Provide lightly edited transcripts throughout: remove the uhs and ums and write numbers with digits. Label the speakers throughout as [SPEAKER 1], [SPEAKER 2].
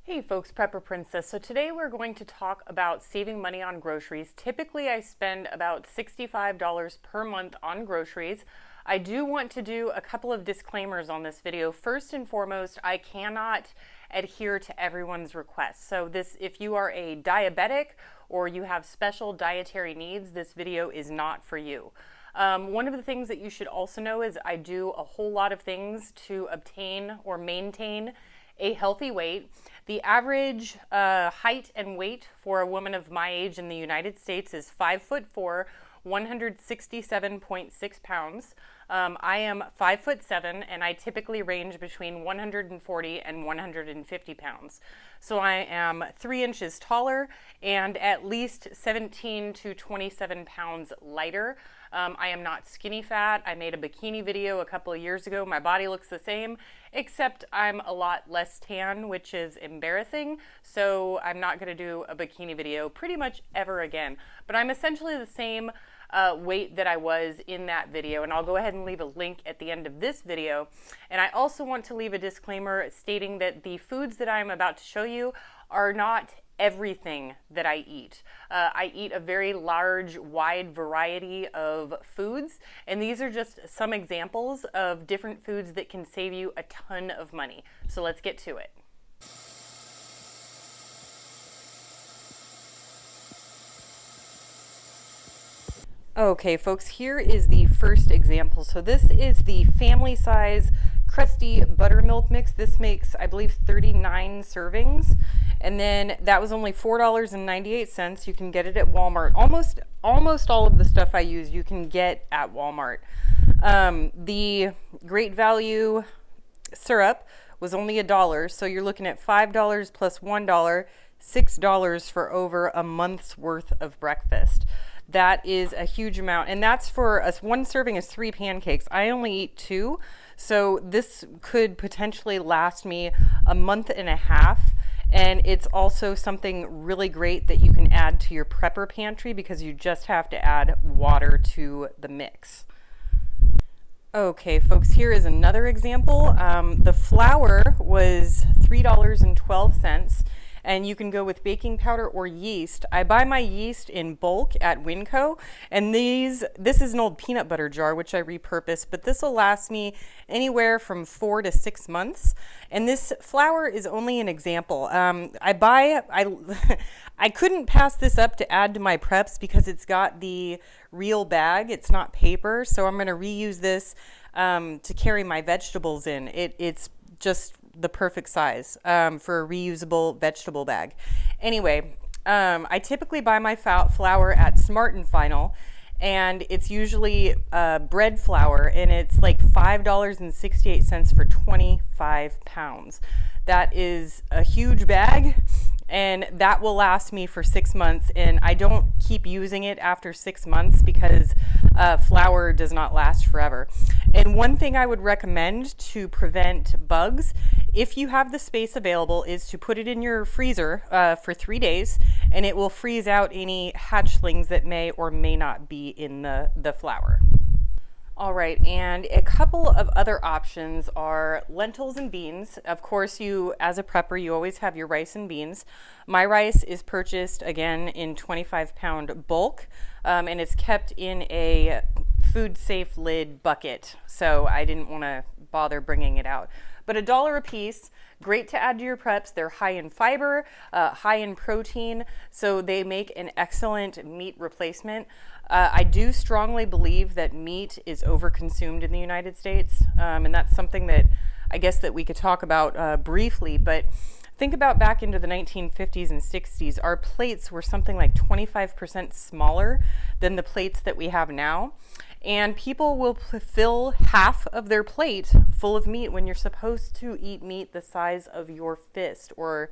[SPEAKER 1] Hey folks, Prepper Princess. So today we're going to talk about saving money on groceries. Typically I spend about $65 per month on groceries. I do want to do a couple of disclaimers on this video. First and foremost, I cannot adhere to everyone's requests. So if you are a diabetic or you have special dietary needs, this video is not for you. One of the things that you should also know is I do a whole lot of things to obtain or maintain a healthy weight. The average height and weight for a woman of my age in the United States is 5'4", 167.6 pounds. I am 5'7", and I typically range between 140 and 150 pounds. So I am 3 inches taller and at least 17 to 27 pounds lighter. I am not skinny fat. I made a bikini video a couple of years ago. My body looks the same, except I'm a lot less tan, which is embarrassing. So I'm not going to do a bikini video pretty much ever again. But I'm essentially the same weight that I was in that video, and I'll go ahead and leave a link at the end of this video. And I also want to leave a disclaimer stating that the foods that I'm about to show you are not everything that I eat. I eat a very large, wide variety of foods, and these are just some examples of different foods that can save you a ton of money. So let's get to it. Okay, folks, here is the first example. So this is the family size crusty buttermilk mix. This makes, I believe, 39 servings. And then that was only $4.98. You can get it at Walmart. Almost all of the stuff I use you can get at Walmart. The Great Value syrup was only $1, so you're looking at $5 plus $1, $6 for over a month's worth of breakfast. That is a huge amount, and that's for us. One serving is 3 pancakes. I only eat 2, so this could potentially last me a month and a half. And it's also something really great that you can add to your prepper pantry because you just have to add water to the mix. Okay, folks, here is another example. The flour was $3.12. And you can go with baking powder or yeast. I buy my yeast in bulk at Winco, and this is an old peanut butter jar, which I repurposed, but this will last me anywhere from 4 to 6 months. And this flour is only an example. I couldn't pass this up to add to my preps because it's got the real bag. It's not paper, so I'm gonna reuse this to carry my vegetables in. It's just the perfect size for a reusable vegetable bag. Anyway, I typically buy my flour at Smart and Final, and it's usually bread flour, and it's like $5.68 for 25 pounds. That is a huge bag, and that will last me for 6 months, and I don't keep using it after 6 months because flour does not last forever. And one thing I would recommend to prevent bugs, if you have the space available, is to put it in your freezer for 3 days, and it will freeze out any hatchlings that may or may not be in the flour. All right, and a couple of other options are lentils and beans. Of course, as a prepper, you always have your rice and beans. My rice is purchased, again, in 25-pound bulk, and it's kept in a food-safe lid bucket, so I didn't want to bother bringing it out. But $1 a piece, great to add to your preps. They're high in fiber, high in protein, so they make an excellent meat replacement. I do strongly believe that meat is overconsumed in the United States, and that's something that I guess that we could talk about briefly, but think about back into the 1950s and 60s. Our plates were something like 25% smaller than the plates that we have now. And people will fill half of their plate full of meat when you're supposed to eat meat the size of your fist or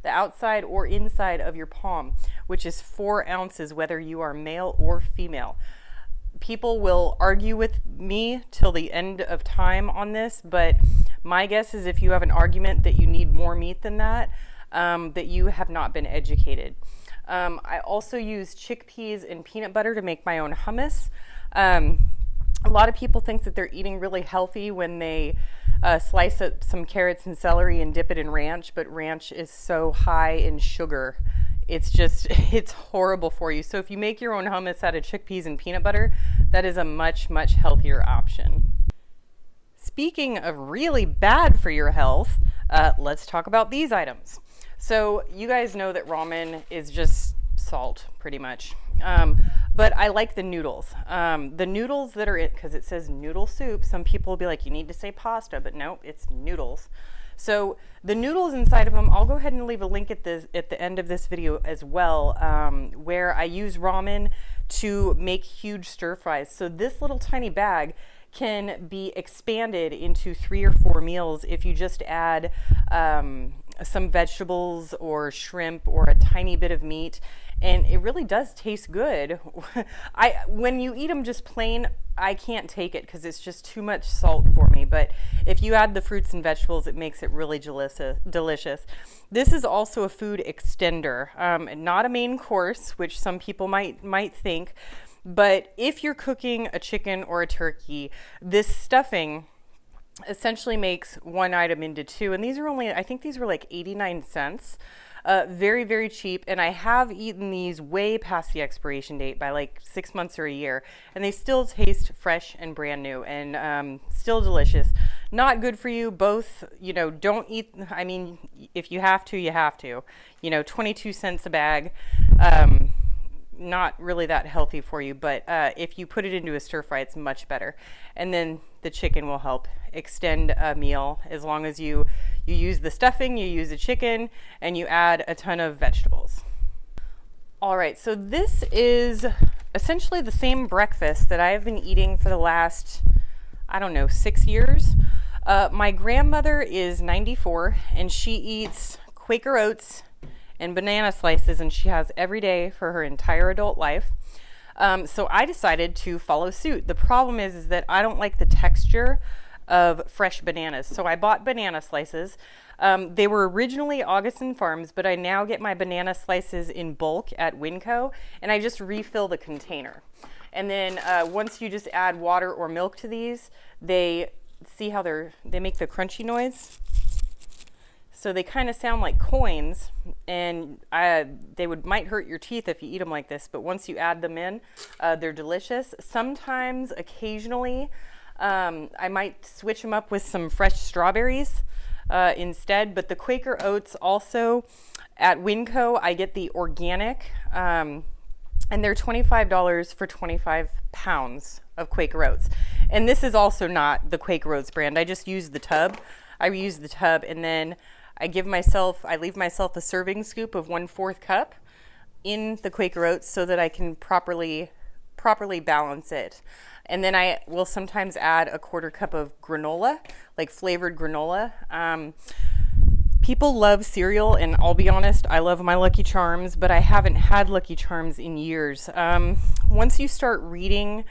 [SPEAKER 1] the outside or inside of your palm, which is 4 ounces, whether you are male or female. People will argue with me till the end of time on this, but my guess is if you have an argument that you need more meat than that, that you have not been educated. I also use chickpeas and peanut butter to make my own hummus. A lot of people think that they're eating really healthy when they slice up some carrots and celery and dip it in ranch, but ranch is so high in sugar. It's just, it's horrible for you. So if you make your own hummus out of chickpeas and peanut butter, that is a much, much healthier option. Speaking of really bad for your health, let's talk about these items. So you guys know that ramen is just salt, pretty much. But I like the noodles. The noodles that are in, because it says noodle soup, some people will be like, you need to say pasta, but no, it's noodles. So the noodles inside of them, I'll go ahead and leave a link at the end of this video as well, where I use ramen to make huge stir fries. So this little tiny bag can be expanded into 3 or 4 meals if you just add some vegetables or shrimp or a tiny bit of meat, and it really does taste good. When you eat them just plain, I can't take it because it's just too much salt for me, but if you add the fruits and vegetables, it makes it really delicious. This is also a food extender, not a main course, which some people might think, but if you're cooking a chicken or a turkey, this stuffing essentially makes one item into 2, and these are only, I think these were like 89 cents. Very, very cheap, and I have eaten these way past the expiration date by like 6 months or a year, and they still taste fresh and brand new, and still delicious. Not good for you, both, don't eat, I mean, if you have to, you have to. 22 cents a bag, not really that healthy for you, but if you put it into a stir fry, it's much better. And then the chicken will help extend a meal as long as you use the stuffing, you use the chicken, and you add a ton of vegetables. All right, so this is essentially the same breakfast that I've been eating for the last, 6 years. My grandmother is 94, and she eats Quaker oats and banana slices, and she has every day for her entire adult life. So I decided to follow suit. The problem is that I don't like the texture of fresh bananas. So I bought banana slices. They were originally Augustin Farms, but I now get my banana slices in bulk at Winco, and I just refill the container. And then once you just add water or milk to these, they make the crunchy noise. So they kind of sound like coins, and they might hurt your teeth if you eat them like this, but once you add them in, they're delicious. Sometimes, occasionally, I might switch them up with some fresh strawberries instead, but the Quaker oats also, at Winco, I get the organic, and they're $25 for 25 pounds of Quaker oats. And this is also not the Quaker oats brand. I just use the tub. And then I leave myself a serving scoop of 1/4 cup in the Quaker oats so that I can properly balance it. And then I will sometimes add a 1/4 cup of granola, like flavored granola. People love cereal, and I'll be honest, I love my Lucky Charms, but I haven't had Lucky Charms in years. Once you start reading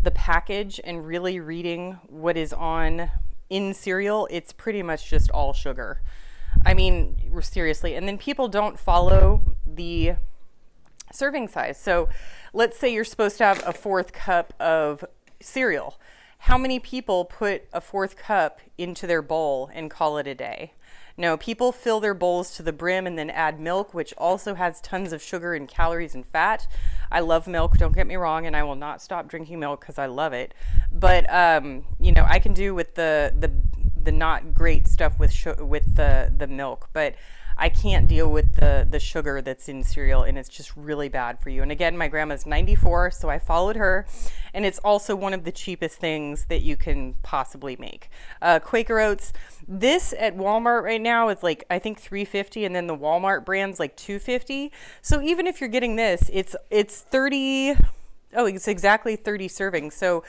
[SPEAKER 1] the package and really reading what is in cereal, it's pretty much just all sugar. I mean, seriously. And then people don't follow the serving size. So let's say you're supposed to have a 1/4 cup of cereal. How many people put a 1/4 cup into their bowl and call it a day? No, people fill their bowls to the brim and then add milk, which also has tons of sugar and calories and fat. I love milk, don't get me wrong, and I will not stop drinking milk because I love it. But I can do with the not great stuff with the milk, but I can't deal with the sugar that's in cereal, and it's just really bad for you. And again, my grandma's 94, so I followed her, and it's also one of the cheapest things that you can possibly make. Quaker oats, this at Walmart right now is like, I think $3.50, and then the Walmart brand's like $2.50. So even if you're getting this, it's exactly 30 servings. So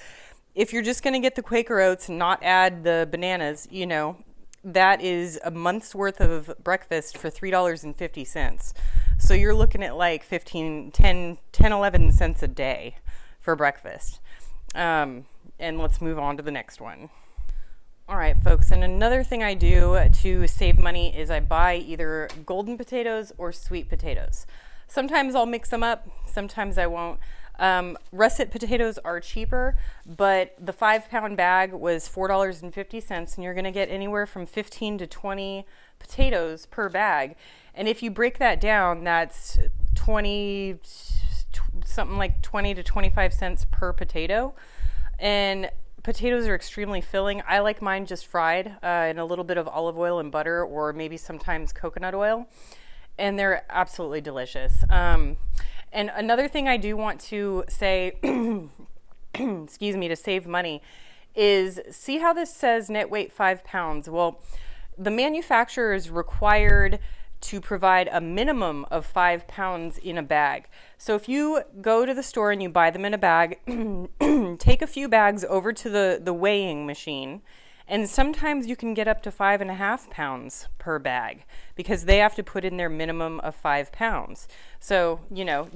[SPEAKER 1] if you're just going to get the Quaker oats and not add the bananas, that is a month's worth of breakfast for $3.50. So you're looking at like 11 cents a day for breakfast. And let's move on to the next one. All right, folks, and another thing I do to save money is I buy either golden potatoes or sweet potatoes. Sometimes I'll mix them up, sometimes I won't. Russet potatoes are cheaper, but the 5-pound bag was $4.50, and you're going to get anywhere from 15 to 20 potatoes per bag. And if you break that down, that's 20, something like 20 to 25 cents per potato. And potatoes are extremely filling. I like mine just fried in a little bit of olive oil and butter, or maybe sometimes coconut oil. And they're absolutely delicious. And another thing I do want to say, excuse me, to save money is, see how this says net weight 5 pounds? Well, the manufacturer is required to provide a minimum of 5 pounds in a bag. So if you go to the store and you buy them in a bag, take a few bags over to the weighing machine, and sometimes you can get up to 5.5 pounds per bag, because they have to put in their minimum of 5 pounds. So, you know,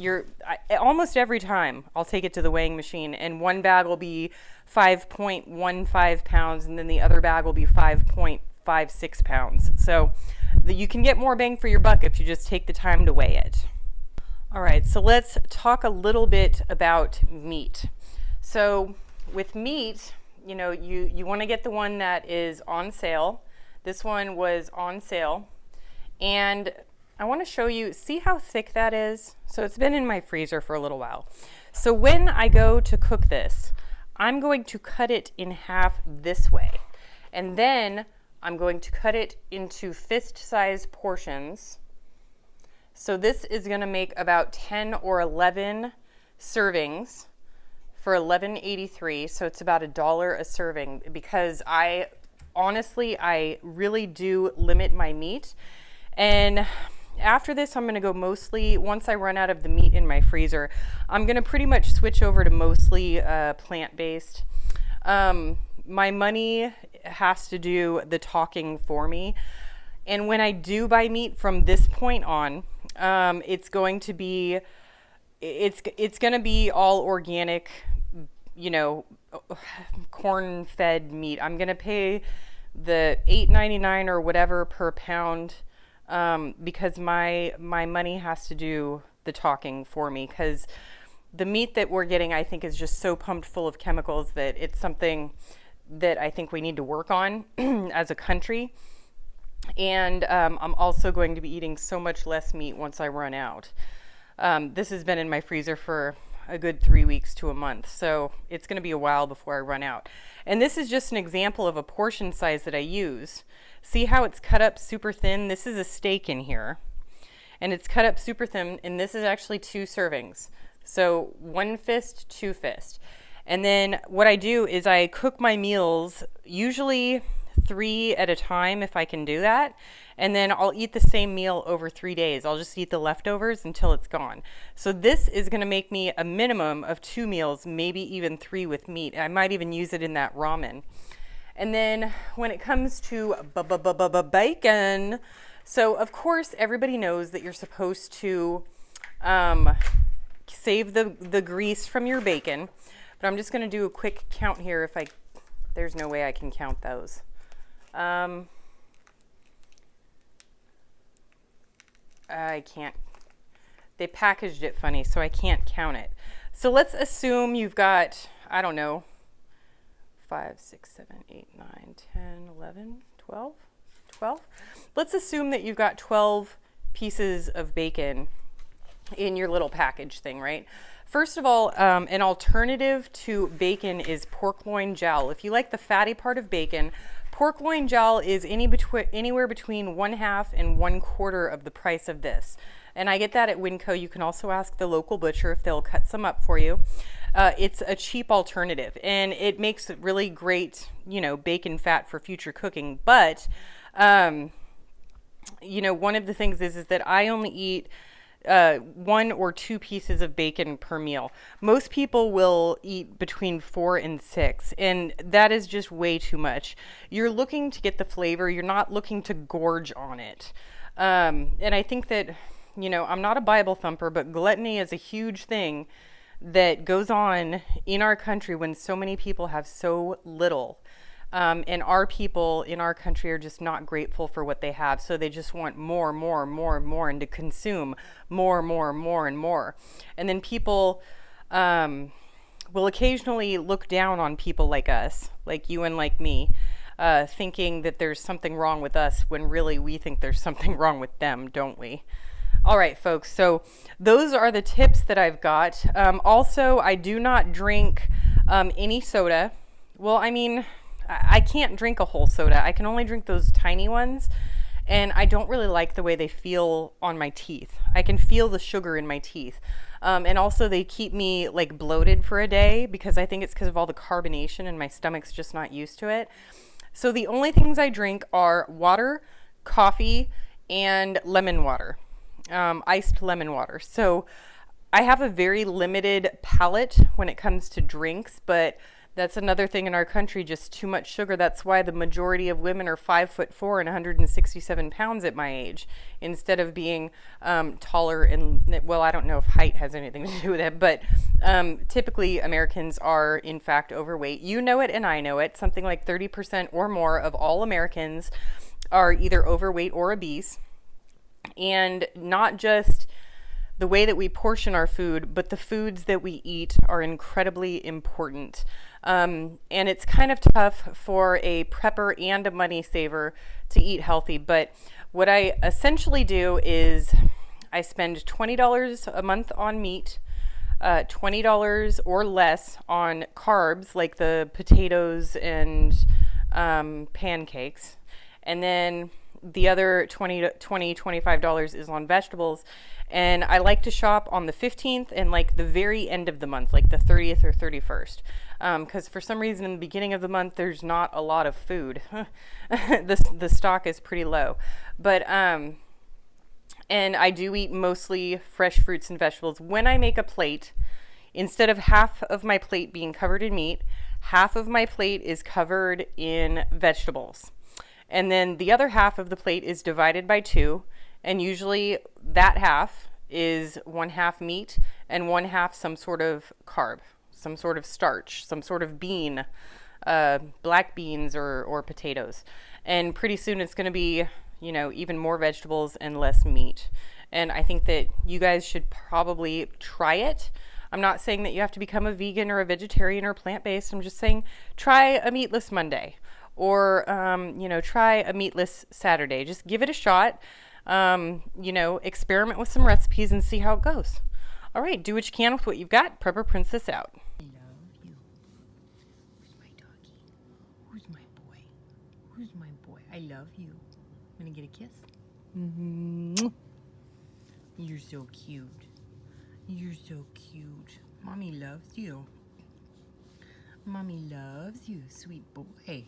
[SPEAKER 1] almost every time I'll take it to the weighing machine, and one bag will be 5.15 pounds, and then the other bag will be 5.56 pounds. So you can get more bang for your buck if you just take the time to weigh it. All right, so let's talk a little bit about meat. So with meat, you know, you want to get the one that is on sale. This one was on sale. And I want to show you, see how thick that is? So it's been in my freezer for a little while. So when I go to cook this, I'm going to cut it in half this way. And then I'm going to cut it into fist-sized portions. So this is going to make about 10 or 11 servings for $11.83, so it's about $1 a serving, because I really do limit my meat. And after this, I'm going to go mostly, once I run out of the meat in my freezer, I'm going to pretty much switch over to mostly plant-based. My money has to do the talking for me. And when I do buy meat from this point on, it's going to be all organic, you know, corn-fed meat. I'm going to pay the $8.99 or whatever per pound, because my money has to do the talking for me, because the meat that we're getting, I think, is just so pumped full of chemicals that it's something that I think we need to work on as a country. And I'm also going to be eating so much less meat once I run out. This has been in my freezer for a good 3 weeks to a month, so it's going to be a while before I run out. And this is just an example of a portion size that I use. See how it's cut up super thin? This is a steak in here, and it's cut up super thin, and this is actually 2 servings. So 1 fist, 2 fist. And then what I do is I cook my meals, usually 3 at a time if I can do that, and then I'll eat the same meal over 3 days. I'll just eat the leftovers until it's gone. So this is going to make me a minimum of 2 meals, maybe even 3 with meat. I might even use it in that ramen. And then when it comes to bacon, so of course everybody knows that you're supposed to save the grease from your bacon, but I'm just going to do a quick count here. There's no way I can count those. I can't. They packaged it funny, so I can't count it. So let's assume you've got, I don't know, 5, 6, 7, 8, 9, 10, 11, 12. Let's assume that you've got 12 pieces of bacon in your little package thing, right? First of all, an alternative to bacon is pork loin jowl. If you like the fatty part of bacon, pork loin jowl is anywhere between 1/2 and 1/4 of the price of this. And I get that at Winco. You can also ask the local butcher if they'll cut some up for you. It's a cheap alternative, and it makes really great, you know, bacon fat for future cooking. But, you know, one of the things is that I only eat 1 or 2 pieces of bacon per meal. Most people will eat between 4 and 6, and that is just way too much. You're looking to get the flavor. You're not looking to gorge on it. And I think that, you know, I'm not a Bible thumper, but gluttony is a huge thing that goes on in our country when so many people have so little. And our people in our country are just not grateful for what they have. So they just want more, and to consume more, and more. And then people will occasionally look down on people like us, like you and like me, thinking that there's something wrong with us when really we think there's something wrong with them, don't we? All right, folks, so those are the tips that I've got. Also, I do not drink any soda. Well, I mean, I can't drink a whole soda. I can only drink those tiny ones, and I don't really like the way they feel on my teeth. I can feel the sugar in my teeth. And also, they keep me like bloated for a day because I think it's because of all the carbonation and my stomach's just not used to it. So the only things I drink are water, coffee, and lemon water. Iced lemon water. So I have a very limited palate when it comes to drinks, but that's another thing in our country, just too much sugar. That's why the majority of women are 5'4" and 167 pounds at my age, instead of being taller and, well, I don't know if height has anything to do with it, but typically Americans are in fact overweight. You know it and I know it. Something like 30% or more of all Americans are either overweight or obese. And not just the way that we portion our food, but the foods that we eat are incredibly important. And it's kind of tough for a prepper and a money saver to eat healthy. But what I essentially do is I spend $20 a month on meat, $20 or less on carbs like the potatoes and pancakes. And then the other $25 is on vegetables. And I like to shop on the 15th and like the very end of the month, like the 30th or 31st. Because for some reason in the beginning of the month, there's not a lot of food. The stock is pretty low. But, and I do eat mostly fresh fruits and vegetables. When I make a plate, instead of half of my plate being covered in meat, half of my plate is covered in vegetables. And then the other half of the plate is divided by two. And usually that half is one half meat and one half some sort of carb, some sort of starch, some sort of bean, black beans or potatoes. And pretty soon it's going to be, even more vegetables and less meat. And I think that you guys should probably try it. I'm not saying that you have to become a vegan or a vegetarian or plant-based. I'm just saying try a meatless Monday. Or, try a meatless Saturday. Just give it a shot. Experiment with some recipes and see how it goes. All right, do what you can with what you've got. Prepper Princess out.
[SPEAKER 2] I love you. Who's my doggy? Who's my boy? Who's my boy? I love you. Wanna get a kiss? Mm-hmm. You're so cute. You're so cute. Mommy loves you. Mommy loves you, sweet boy.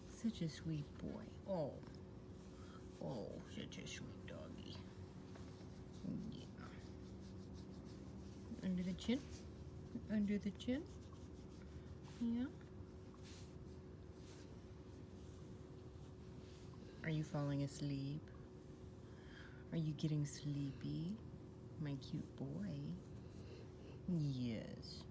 [SPEAKER 2] Such a sweet boy. Oh, such a sweet doggy. Yeah. Under the chin? Under the chin? Yeah. Are you falling asleep? Are you getting sleepy? My cute boy. Yes.